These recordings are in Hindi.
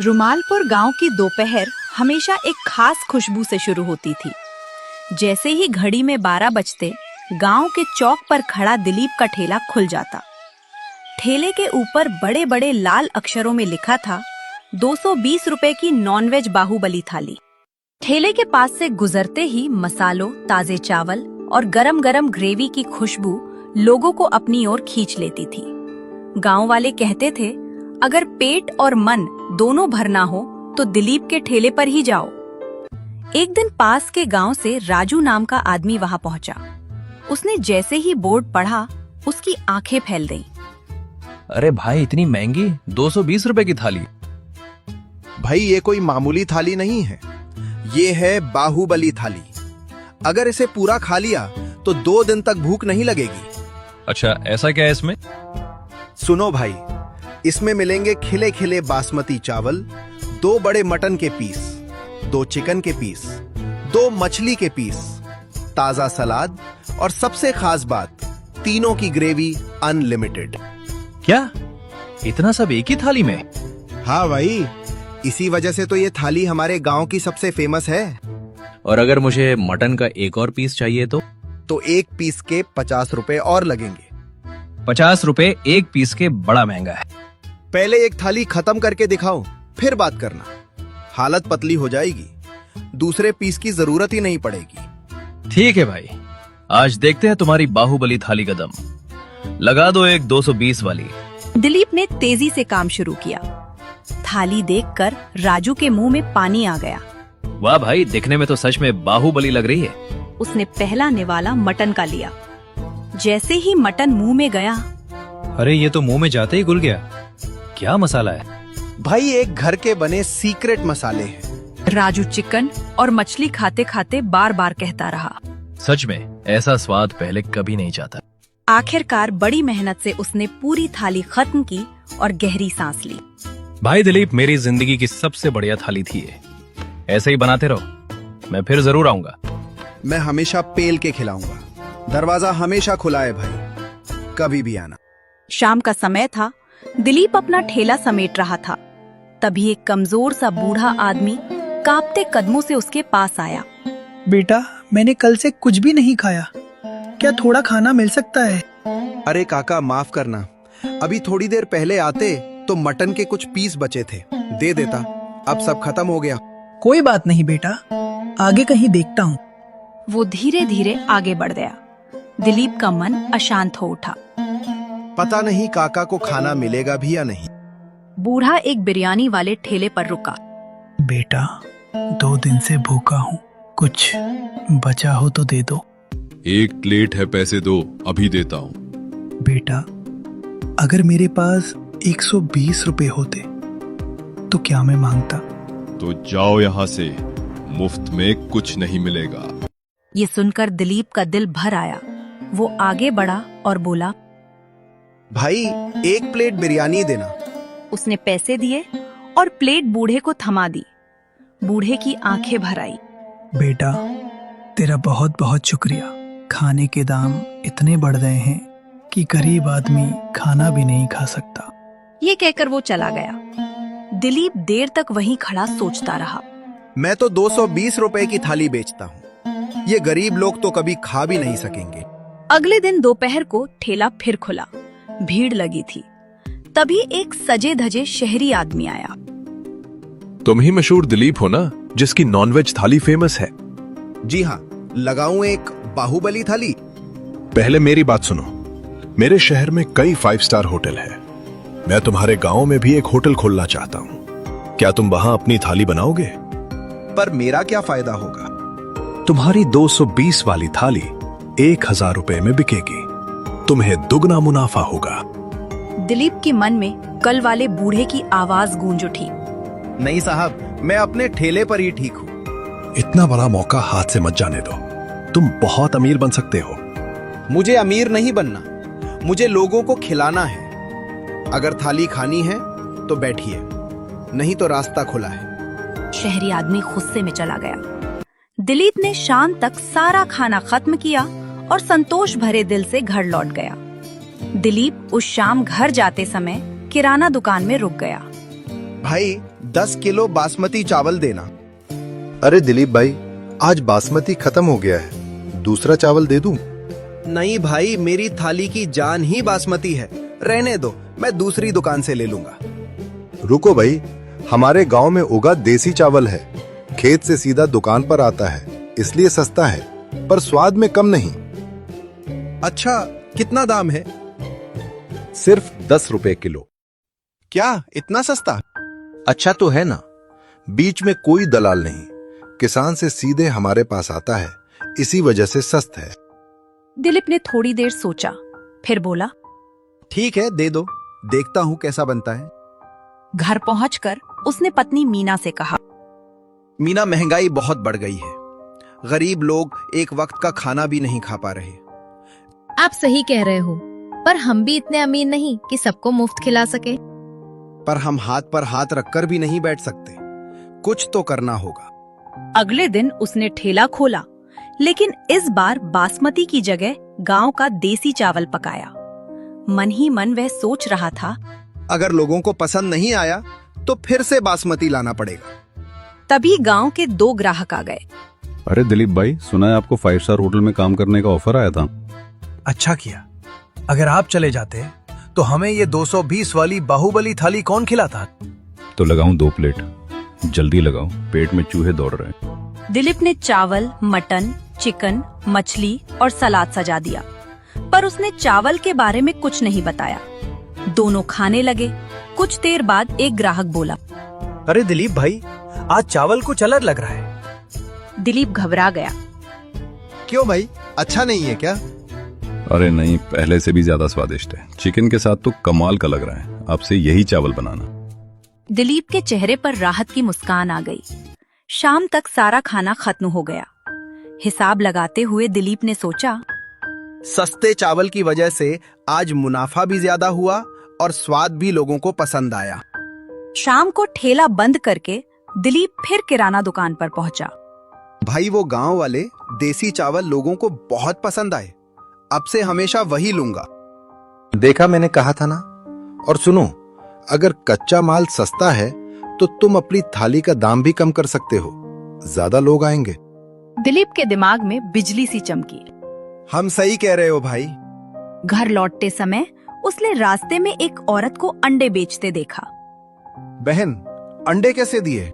रुमालपुर गांव की दोपहर हमेशा एक खास खुशबू से शुरू होती थी। जैसे ही घड़ी में 12 बजते गांव के चौक पर खड़ा दिलीप का ठेला खुल जाता। ठेले के ऊपर बड़े बड़े लाल अक्षरों में लिखा था 220 रुपए की नॉनवेज बाहुबली थाली। ठेले के पास से गुजरते ही मसालों, ताजे चावल और गरम गरम ग्रेवी की खुशबू लोगों को अपनी ओर खींच लेती थी। गांव वाले कहते थे, अगर पेट और मन दोनों भरना हो तो दिलीप के ठेले पर ही जाओ। एक दिन पास के गांव से राजू नाम का आदमी वहां पहुंचा। उसने जैसे ही बोर्ड पढ़ा, उसकी आंखें फैल गईं। अरे भाई, इतनी महंगी 220 रुपए की थाली। भाई, ये कोई मामूली थाली नहीं है, ये है बाहुबली थाली। अगर इसे पूरा खा लिया तो 2 दिन तक भूख नहीं लगेगी। अच्छा, ऐसा क्या है इसमें? सुनो भाई, इसमें मिलेंगे खिले खिले बासमती चावल, 2 बड़े मटन के पीस, 2 चिकन के पीस, 2 मछली के पीस, ताजा सलाद और सबसे खास बात, तीनों की ग्रेवी अनलिमिटेड। क्या इतना सब एक ही थाली में? हाँ भाई, इसी वजह से तो ये थाली हमारे गांव की सबसे फेमस है। और अगर मुझे मटन का एक और पीस चाहिए तो एक पीस के 50 रुपए और लगेंगे। 50 रुपए एक पीस के बड़ा महंगा है। पहले एक थाली खत्म करके दिखाओ, फिर बात करना। हालत पतली हो जाएगी, दूसरे पीस की जरूरत ही नहीं पड़ेगी। ठीक है भाई, आज देखते हैं तुम्हारी बाहुबली थाली का दम। लगा दो एक 220 वाली। दिलीप ने तेजी से काम शुरू किया। थाली देखकर राजू के मुंह में पानी आ गया। वाह भाई, दिखने में तो सच में बाहुबली लग रही है। उसने पहला निवाला मटन का लिया। जैसे ही मटन मुंह में गया, अरे ये तो मुंह में जाते ही घुल गया। क्या मसाला है? भाई, एक घर के बने सीक्रेट मसाले हैं। राजू चिकन और मछली खाते खाते बार बार कहता रहा। सच में ऐसा स्वाद पहले कभी नहीं चाहता। आखिरकार बड़ी मेहनत से उसने पूरी थाली खत्म की और गहरी सांस ली। भाई दिलीप, मेरी जिंदगी की सबसे बढ़िया थाली थी ये। ऐसे ही बनाते रहो, मैं फिर जरूर आऊंगा। मैं हमेशा पेल के खिलाऊंगा। दरवाजा हमेशा खुला है भाई, कभी भी आना। शाम का समय था। दिलीप अपना ठेला समेट रहा था। तभी एक कमजोर सा बूढ़ा आदमी कांपते कदमों से उसके पास आया। बेटा, मैंने कल से कुछ भी नहीं खाया, क्या थोड़ा खाना मिल सकता है? अरे काका, माफ करना, अभी थोड़ी देर पहले आते तो मटन के कुछ पीस बचे थे, दे देता। अब सब खत्म हो गया। कोई बात नहीं बेटा, आगे कहीं देखता हूँ। वो धीरे धीरे आगे बढ़ गया। दिलीप का मन अशांत हो उठा। पता नहीं काका को खाना मिलेगा भी या नहीं। बूढ़ा एक बिरयानी वाले ठेले पर रुका। बेटा, 2 दिन से भूखा हूँ, कुछ बचा हो तो दे दो। 1 प्लेट है, पैसे दो, अभी देता हूँ। बेटा, अगर मेरे पास 120 रुपए होते तो क्या मैं मांगता? तो जाओ यहाँ से, मुफ्त में कुछ नहीं मिलेगा। ये सुनकर दिलीप का दिल भर आया। वो आगे बढ़ा और बोला, भाई 1 प्लेट बिरयानी देना। उसने पैसे दिए और प्लेट बूढ़े को थमा दी। बूढ़े की आंखें भर आई। बेटा, तेरा बहुत बहुत शुक्रिया। खाने के दाम इतने बढ़ गए हैं कि गरीब आदमी खाना भी नहीं खा सकता। ये कहकर वो चला गया। दिलीप देर तक वहीं खड़ा सोचता रहा। मैं तो 220 रुपए की थाली बेचता हूँ, ये गरीब लोग तो कभी खा भी नहीं सकेंगे। अगले दिन दोपहर को ठेला फिर खुला। भीड़ लगी थी। तभी एक सजे धजे शहरी आदमी आया। तुम ही मशहूर दिलीप हो ना, जिसकी नॉनवेज थाली फेमस है? जी हाँ, लगाऊं एक बाहुबली थाली? पहले मेरी बात सुनो। मेरे शहर में कई 5 स्टार होटल है। मैं तुम्हारे गांव में भी एक होटल खोलना चाहता हूँ। क्या तुम वहां अपनी थाली बनाओगे? पर मेरा क्या फायदा होगा? तुम्हारी 220 वाली थाली 1000 रुपए में बिकेगी। तुम्हें दुगना मुनाफा होगा। दिलीप के मन में कल वाले बूढ़े की आवाज गूंज उठी। नहीं साहब, मैं अपने ठेले पर ही ठीक हूँ। इतना बड़ा मौका हाथ से मत जाने दो। तुम बहुत अमीर बन सकते हो। मुझे अमीर नहीं बनना, मुझे लोगों को खिलाना है। अगर थाली खानी है तो बैठिए, नहीं तो रास्ता खुला है। शहरी आदमी गुस्से में चला गया। दिलीप ने शाम तक सारा खाना खत्म किया और संतोष भरे दिल से घर लौट गया। दिलीप उस शाम घर जाते समय किराना दुकान में रुक गया। भाई, 10 किलो बासमती चावल देना। अरे दिलीप भाई, आज बासमती खत्म हो गया है, दूसरा चावल दे दूं? नहीं भाई, मेरी थाली की जान ही बासमती है, रहने दो, मैं दूसरी दुकान से ले लूंगा। रुको भाई, हमारे गांव में उगा देसी चावल है, खेत से सीधा दुकान पर आता है, इसलिए सस्ता है, पर स्वाद में कम नहीं। अच्छा, कितना दाम है? सिर्फ 10 रुपए किलो। क्या इतना सस्ता? अच्छा तो है ना, बीच में कोई दलाल नहीं, किसान से सीधे हमारे पास आता है, इसी वजह से सस्ता है। दिलीप ने थोड़ी देर सोचा, फिर बोला, ठीक है, दे दो, देखता हूं कैसा बनता है। घर पहुंचकर उसने पत्नी मीना से कहा, मीना, महंगाई बहुत बढ़ गई है, गरीब लोग एक वक्त का खाना भी नहीं खा पा रहे। आप सही कह रहे हो, पर हम भी इतने अमीर नहीं कि सबको मुफ्त खिला सके। पर हम हाथ पर हाथ रखकर भी नहीं बैठ सकते, कुछ तो करना होगा। अगले दिन उसने ठेला खोला, लेकिन इस बार बासमती की जगह गांव का देसी चावल पकाया। मन ही मन वह सोच रहा था, अगर लोगों को पसंद नहीं आया तो फिर से बासमती लाना पड़ेगा। तभी गांव के 2 ग्राहक आ गए। अरे दिलीप भाई, सुना है आपको 5 स्टार होटल में काम करने का ऑफर आया था। अच्छा किया, अगर आप चले जाते तो हमें ये 220 वाली बाहुबली थाली कौन खिलाता? तो लगाऊं 2 प्लेट, जल्दी लगाओ, पेट में चूहे दौड़ रहे हैं। दिलीप ने चावल, मटन, चिकन, मछली और सलाद सजा दिया, पर उसने चावल के बारे में कुछ नहीं बताया। दोनों खाने लगे। कुछ देर बाद एक ग्राहक बोला, अरे दिलीप भाई, आज चावल कुछ अलग लग रहा है। दिलीप घबरा गया। क्यों भाई, अच्छा नहीं है क्या? अरे नहीं, पहले से भी ज्यादा स्वादिष्ट है, चिकन के साथ तो कमाल का लग रहा है, आपसे यही चावल बनाना। दिलीप के चेहरे पर राहत की मुस्कान आ गई। शाम तक सारा खाना खत्म हो गया। हिसाब लगाते हुए दिलीप ने सोचा, सस्ते चावल की वजह से आज मुनाफा भी ज्यादा हुआ और स्वाद भी लोगों को पसंद आया। शाम को ठेला बंद करके दिलीप फिर किराना दुकान पर पहुंचा। भाई, वो गांव वाले देसी चावल लोगों को बहुत पसंद आए, अब से हमेशा वही लूंगा। देखा, मैंने कहा था ना। और सुनो, अगर कच्चा माल सस्ता है तो तुम अपनी थाली का दाम भी कम कर सकते हो, ज्यादा लोग आएंगे। दिलीप के दिमाग में बिजली सी चमकी। हम सही कह रहे हो भाई। घर लौटते समय उसने रास्ते में एक औरत को अंडे बेचते देखा। बहन, अंडे कैसे दिए?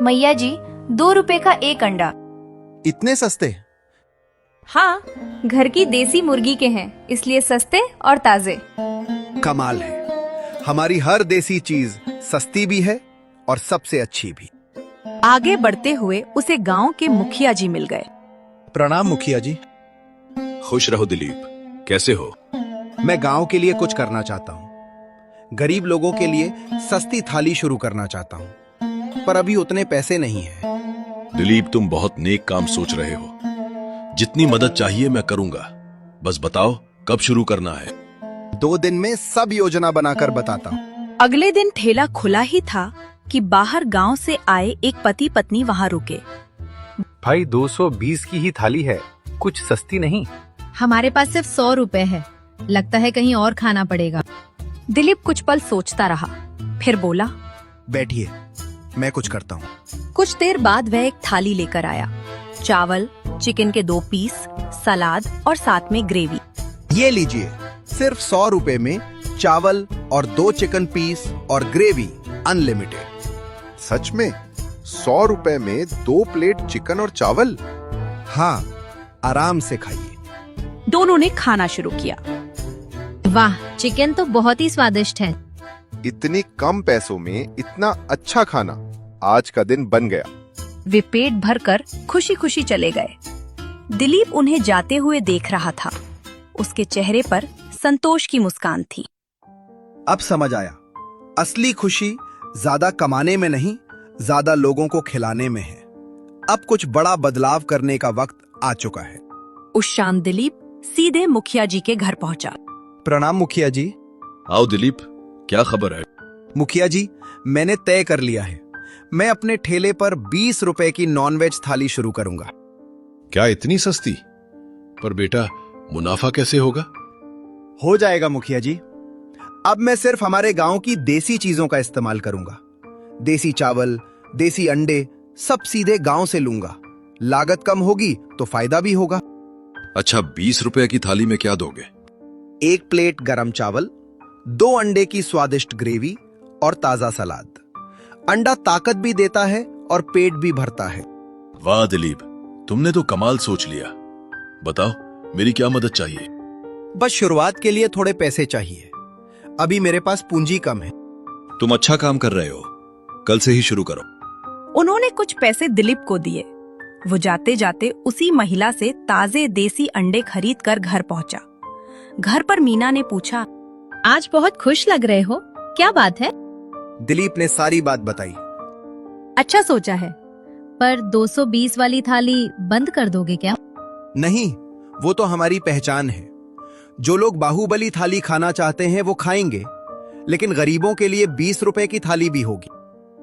मैया जी, 2 रुपए का एक अंडा। इतने सस्ते? हाँ, घर की देसी मुर्गी के हैं, इसलिए सस्ते और ताजे। कमाल है, हमारी हर देसी चीज सस्ती भी है और सबसे अच्छी भी। आगे बढ़ते हुए उसे गांव के मुखिया जी मिल गए। प्रणाम मुखिया जी। खुश रहो दिलीप, कैसे हो? मैं गांव के लिए कुछ करना चाहता हूँ, गरीब लोगों के लिए सस्ती थाली शुरू करना चाहता हूँ, पर अभी उतने पैसे नहीं है। दिलीप, तुम बहुत नेक काम सोच रहे हो, जितनी मदद चाहिए मैं करूंगा, बस बताओ कब शुरू करना है। 2 दिन में सब योजना बनाकर बताता हूँ। अगले दिन ठेला खुला ही था कि बाहर गांव से आए एक पति पत्नी वहां रुके। भाई, 220 की ही थाली है, कुछ सस्ती नहीं? हमारे पास सिर्फ 100 रुपए है, लगता है कहीं और खाना पड़ेगा। दिलीप कुछ पल सोचता रहा, फिर बोला, बैठिए, मैं कुछ करता हूँ। कुछ देर बाद वह एक थाली लेकर आया। चावल, चिकन के 2 पीस, सलाद और साथ में ग्रेवी। ये लीजिए, सिर्फ 100 रुपए में चावल और 2 चिकन पीस और ग्रेवी अनलिमिटेड। सच में 100 रुपए में 2 प्लेट चिकन और चावल? हाँ, आराम से खाइए। दोनों ने खाना शुरू किया। वाह, चिकन तो बहुत ही स्वादिष्ट है। इतनी कम पैसों में इतना अच्छा खाना, आज का दिन बन गया। वे पेट भरकर खुशी खुशी चले गए। दिलीप उन्हें जाते हुए देख रहा था। उसके चेहरे पर संतोष की मुस्कान थी। अब समझ आया, असली खुशी ज्यादा कमाने में नहीं, ज्यादा लोगों को खिलाने में है। अब कुछ बड़ा बदलाव करने का वक्त आ चुका है। उस शाम दिलीप सीधे मुखिया जी के घर पहुंचा। प्रणाम मुखिया जी। आओ दिलीप, क्या खबर है? मुखिया जी, मैंने तय कर लिया है, मैं अपने ठेले पर 20 रुपए की नॉनवेज थाली शुरू करूंगा। क्या इतनी सस्ती? पर बेटा, मुनाफा कैसे होगा? हो जाएगा मुखिया जी। अब मैं सिर्फ हमारे गांव की देसी चीजों का इस्तेमाल करूंगा, देसी चावल, देसी अंडे सब सीधे गांव से लूंगा। लागत कम होगी तो फायदा भी होगा। अच्छा, 20 रुपए की थाली में क्या दोगे? 1 प्लेट गरम चावल, 2 अंडे की स्वादिष्ट ग्रेवी और ताजा सलाद। अंडा ताकत भी देता है और पेट भी भरता है। वाह दिलीप, तुमने तो कमाल सोच लिया। बताओ, मेरी क्या मदद चाहिए? बस शुरुआत के लिए थोड़े पैसे चाहिए। अभी मेरे पास पूंजी कम है। तुम अच्छा काम कर रहे हो, कल से ही शुरू करो। उन्होंने कुछ पैसे दिलीप को दिए। वो जाते जाते उसी महिला से ताजे देसी अंडे खरीद कर घर पहुंचा। घर पर मीना ने पूछा, आज बहुत खुश लग रहे हो, क्या बात है? दिलीप ने सारी बात बताई। अच्छा सोचा है, पर 220 वाली थाली बंद कर दोगे क्या? नहीं, वो तो हमारी पहचान है। जो लोग बाहुबली थाली खाना चाहते हैं वो खाएंगे, लेकिन गरीबों के लिए 20 रुपए की थाली भी होगी।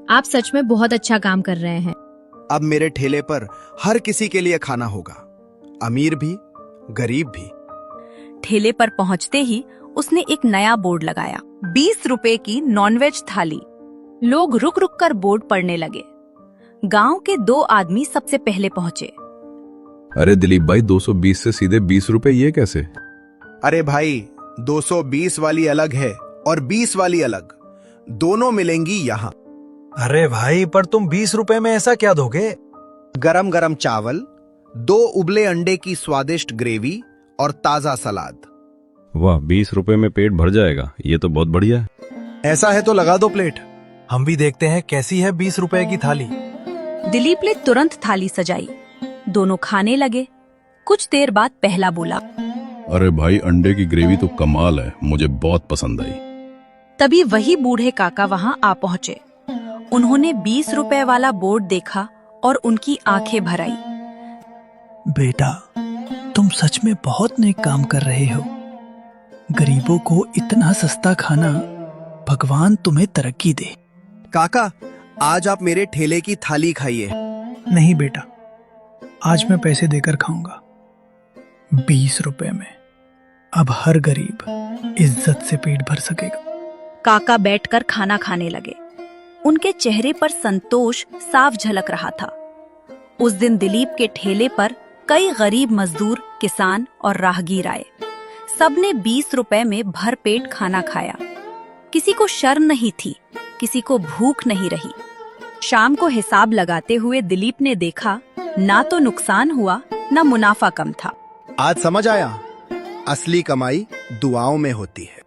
आप सच में बहुत अच्छा काम कर रहे हैं। अब मेरे ठेले पर हर किसी के लिए खाना होगा, अमीर भी, गरीब भी। ठेले पर पहुंचते ही उसने एक नया बोर्ड लगाया, 20 रुपए की नॉनवेज थाली। लोग रुक रुक कर बोर्ड पढ़ने लगे। गांव के 2 आदमी सबसे पहले पहुंचे। अरे दिलीप भाई, 220 से सीधे 20 रुपए ये कैसे? अरे भाई, 220 वाली अलग है और 20 वाली अलग, दोनों मिलेंगी यहाँ। अरे भाई, पर तुम 20 रुपए में ऐसा क्या दोगे? गरम गरम चावल, 2 उबले अंडे की स्वादिष्ट ग्रेवी और ताजा सलाद। वाह, 20 रुपए में पेट भर जाएगा, ये तो बहुत बढ़िया है। ऐसा है तो लगा दो प्लेट, हम भी देखते हैं कैसी है 20 रुपए की थाली। दिलीप ने तुरंत थाली सजाई। दोनों खाने लगे। कुछ देर बाद पहला बोला, अरे भाई, अंडे की ग्रेवी तो कमाल है, मुझे बहुत पसंद आई। तभी वही बूढ़े काका वहां आ पहुंचे। उन्होंने 20 रुपए वाला बोर्ड देखा और उनकी आंखें भर आई। बेटा, तुम सच में बहुत नेक काम कर रहे हो। गरीबों को इतना सस्ता खाना, भगवान तुम्हें तरक्की दे। काका, आज आप मेरे ठेले की थाली खाइए। नहीं बेटा, आज मैं पैसे देकर खाऊंगा, 20 रुपए में। अब हर गरीब इज्जत से पेट भर सकेगा। काका बैठकर खाना खाने लगे। उनके चेहरे पर संतोष साफ झलक रहा था। उस दिन दिलीप के ठेले पर कई गरीब मजदूर, किसान और राहगीर आए। सबने 20 रुपए में भरपेट खाना खाया। किसी को शर्म नहीं थी, किसी को भूख नहीं रही। शाम को हिसाब लगाते हुए दिलीप ने देखा, ना तो नुकसान हुआ, ना मुनाफा कम था। आज समझ आया, असली कमाई दुआओं में होती है।